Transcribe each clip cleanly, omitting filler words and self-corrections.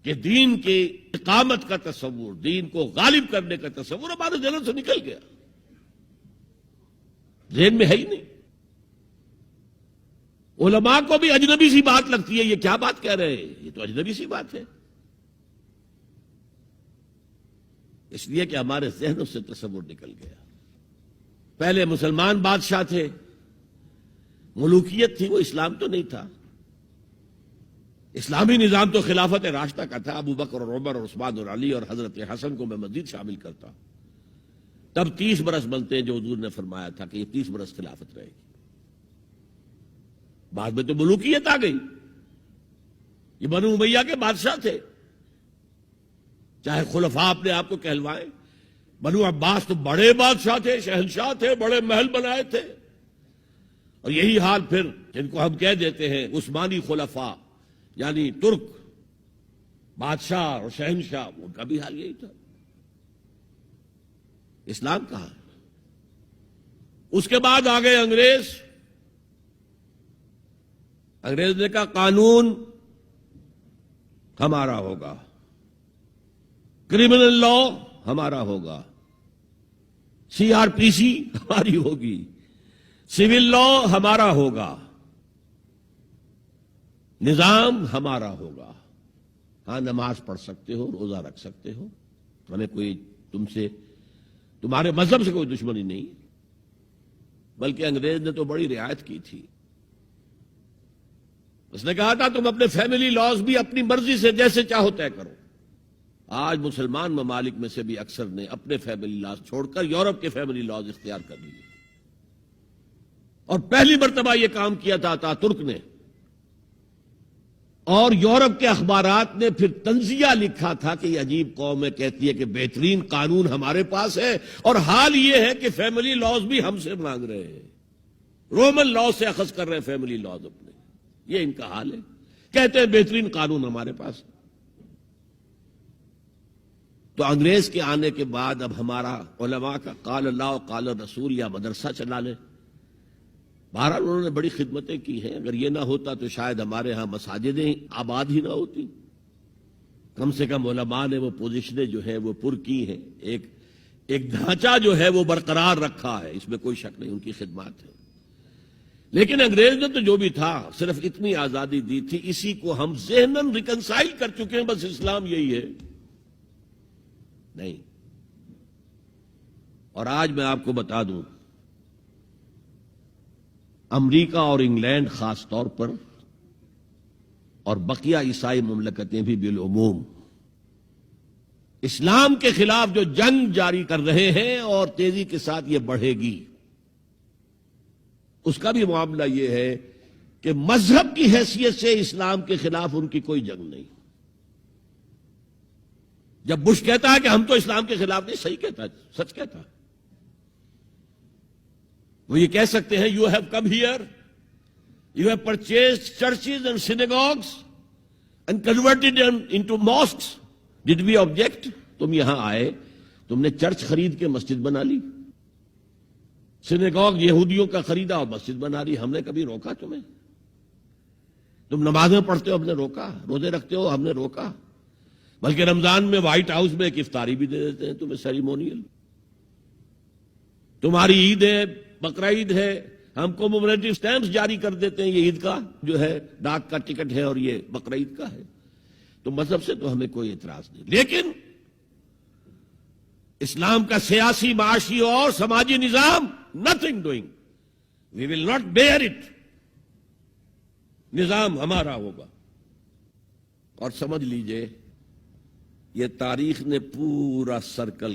کہ دین کی اقامت کا تصور، دین کو غالب کرنے کا تصور ہمارے ذہن سے نکل گیا، ذہن میں ہے ہی نہیں۔ علماء کو بھی اجنبی سی بات لگتی ہے، یہ کیا بات کہہ رہے ہیں، یہ تو اجنبی سی بات ہے، اس لیے کہ ہمارے ذہنوں سے تصور نکل گیا۔ پہلے مسلمان بادشاہ تھے، ملوکیت تھی، وہ اسلام تو نہیں تھا۔ اسلامی نظام تو خلافت راشدہ کا تھا، ابو بکر اور عمر اور عثمان اور علی اور حضرت حسن کو میں مزید شامل کرتا ہوں۔ تب 30 برس بنتے ہیں جو حضور نے فرمایا تھا کہ یہ 30 برس خلافت رہے گی۔ بعد میں تو ملوکیت آ گئی، یہ بنو امیہ کے بادشاہ تھے، چاہے خلفاء اپنے آپ کو کہلوائیں۔ بنو عباس تو بڑے بادشاہ تھے، شہنشاہ تھے، بڑے محل بنائے تھے، اور یہی حال پھر جن کو ہم کہہ دیتے ہیں عثمانی خلفاء، یعنی ترک بادشاہ اور شہنشاہ، ان کا بھی حال یہی تھا۔ اسلام کہاں؟ اس کے بعد آ گئے انگریز۔ انگریز نے کہا قانون ہمارا ہوگا، کرمنل لا ہمارا ہوگا، CRPC ہماری ہوگی، سول لا ہمارا ہوگا، نظام ہمارا ہوگا۔ ہاں نماز پڑھ سکتے ہو، روزہ رکھ سکتے ہو، ہمیں کوئی تمہارے مذہب سے کوئی دشمنی نہیں، بلکہ انگریز نے تو بڑی رعایت کی تھی۔ اس نے کہا تھا تم اپنے فیملی لاز بھی اپنی مرضی سے جیسے چاہو طے کرو۔ آج مسلمان ممالک میں سے بھی اکثر نے اپنے فیملی لاز چھوڑ کر یورپ کے فیملی لاز اختیار کر لیے، اور پہلی مرتبہ یہ کام کیا تھا ترک نے، اور یورپ کے اخبارات نے پھر تنزیہ لکھا تھا کہ یہ عجیب قوم ہے، کہتی ہے کہ بہترین قانون ہمارے پاس ہے، اور حال یہ ہے کہ فیملی لاز بھی ہم سے مانگ رہے ہیں، رومن لا سے اخذ کر رہے ہیں فیملی لاز اپنے، یہ ان کا حال ہے، کہتے ہیں بہترین قانون ہمارے پاس ہے۔ تو انگریز کے آنے کے بعد اب ہمارا علماء کا قال اللہ و قال رسول یا مدرسہ چلا لے۔ بہرحال انہوں نے بڑی خدمتیں کی ہیں، اگر یہ نہ ہوتا تو شاید ہمارے ہاں مساجدیں آباد ہی نہ ہوتی۔ کم سے کم علماء نے وہ پوزیشنیں جو ہیں وہ پر کی ہیں، ایک ڈھانچہ جو ہے وہ برقرار رکھا ہے، اس میں کوئی شک نہیں، ان کی خدمات ہے۔ لیکن انگریز نے تو جو بھی تھا صرف اتنی آزادی دی تھی، اسی کو ہم ذہناً ریکنسائل کر چکے ہیں، بس اسلام یہی ہے نہیں۔ اور آج میں آپ کو بتا دوں، امریکہ اور انگلینڈ خاص طور پر، اور بقیہ عیسائی مملکتیں بھی بالعموم، اسلام کے خلاف جو جنگ جاری کر رہے ہیں اور تیزی کے ساتھ یہ بڑھے گی، اس کا بھی معاملہ یہ ہے کہ مذہب کی حیثیت سے اسلام کے خلاف ان کی کوئی جنگ نہیں۔ جب بش کہتا ہے کہ ہم تو اسلام کے خلاف نہیں، صحیح کہتا ہے، سچ کہتا ہے، وہ یہ کہہ سکتے ہیں you have come here, you have purchased churches and synagogues and converted into mosques, did we object? تم یہاں آئے، تم نے چرچ خرید کے مسجد بنا لی، سینیگوگ یہودیوں کا خریدا اور مسجد بنا لی، ہم نے کبھی روکا تمہیں؟ تم نمازیں پڑھتے ہو، ہم نے روکا؟ روزے رکھتے ہو، ہم نے روکا؟ بلکہ رمضان میں وائٹ ہاؤس میں ایک افطاری بھی دے دیتے ہیں تمہیں، سیریمونیل۔ تمہاری عید ہے، بقرہ عید ہے، ہم کو کومیموریٹو سٹیمپس جاری کر دیتے ہیں، یہ عید کا جو ہے ڈاک کا ٹکٹ ہے اور یہ بقرہ عید کا ہے۔ تو مذہب سے تو ہمیں کوئی اعتراض نہیں، لیکن اسلام کا سیاسی، معاشی اور سماجی نظام nothing doing, we will not bear it، نظام ہمارا ہوگا۔ اور سمجھ لیجئے یہ تاریخ نے پورا سرکل،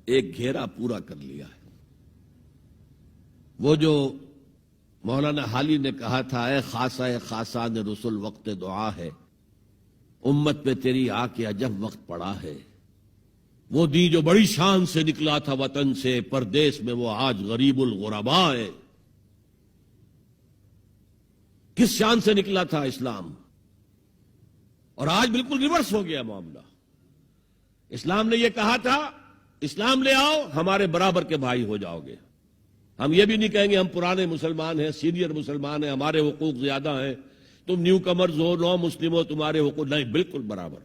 ایک گھیرا پورا کر لیا ہے۔ وہ جو مولانا حالی نے کہا تھا، اے خاصہ خاصان رسول وقت دعا ہے، امت پہ تیری آ کے عجب وقت پڑا ہے، وہ دی جو بڑی شان سے نکلا تھا وطن سے، پردیس میں وہ آج غریب الغرباء ہے۔ کس شان سے نکلا تھا اسلام، اور آج بالکل ریورس ہو گیا معاملہ۔ اسلام نے یہ کہا تھا اسلام لے آؤ، ہمارے برابر کے بھائی ہو جاؤ گے۔ ہم یہ بھی نہیں کہیں گے ہم پرانے مسلمان ہیں، سینئر مسلمان ہیں، ہمارے حقوق زیادہ ہیں، تم نیو کمرز ہو، نو مسلم ہو، تمہارے حقوق نہیں، بالکل برابر.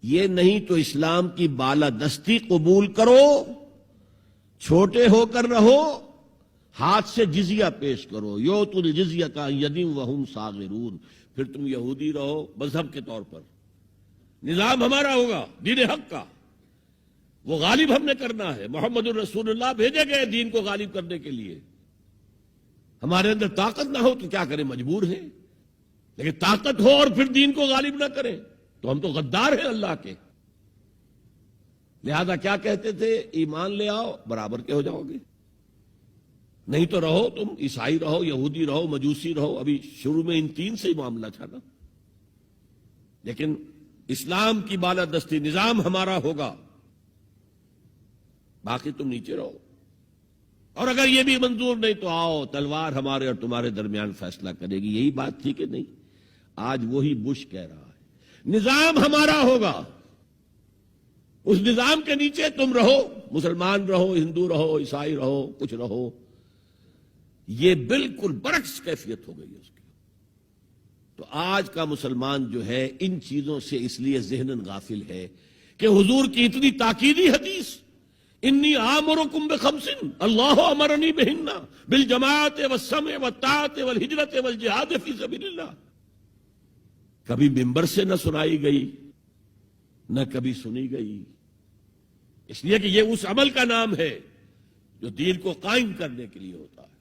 یہ نہیں تو اسلام کی بالادستی قبول کرو، چھوٹے ہو کر رہو، ہاتھ سے جزیہ پیش کرو. یؤتوا الجزیۃ عن ید وہم صاغرون. پھر تم یہودی رہو مذہب کے طور پر، نظام ہمارا ہوگا دین حق کا، وہ غالب ہم نے کرنا ہے. محمد الرسول اللہ بھیجے گئے دین کو غالب کرنے کے لیے. ہمارے اندر طاقت نہ ہو تو کیا کریں، مجبور ہیں. لیکن طاقت ہو اور پھر دین کو غالب نہ کریں تو ہم تو غدار ہیں اللہ کے. لہذا کیا کہتے تھے، ایمان لے آؤ برابر کے ہو جاؤ گے، نہیں تو رہو تم عیسائی رہو، یہودی رہو، مجوسی رہو. ابھی شروع میں ان تین سے ہی معاملہ تھا نا. لیکن اسلام کی بالادستی، نظام ہمارا ہوگا، باقی تم نیچے رہو. اور اگر یہ بھی منظور نہیں تو آؤ تلوار ہمارے اور تمہارے درمیان فیصلہ کرے گی. یہی بات تھی کہ نہیں؟ آج وہی بش کہہ رہا ہے نظام ہمارا ہوگا، اس نظام کے نیچے تم رہو، مسلمان رہو، ہندو رہو، عیسائی رہو، کچھ رہو. یہ بالکل برعکس کیفیت ہو گئی ہے اس کی. تو آج کا مسلمان جو ہے ان چیزوں سے اس لیے ذہناً غافل ہے کہ حضور کی اتنی تاکیدی حدیث، انی آمرکم بخمس اللہ امرنی بہن بالجماعت والسمع والطاعت والہجرت والجہاد فی سبیل اللہ، کبھی ممبر سے نہ سنائی گئی، نہ کبھی سنی گئی. اس لیے کہ یہ اس عمل کا نام ہے جو دین کو قائم کرنے کے لیے ہوتا ہے.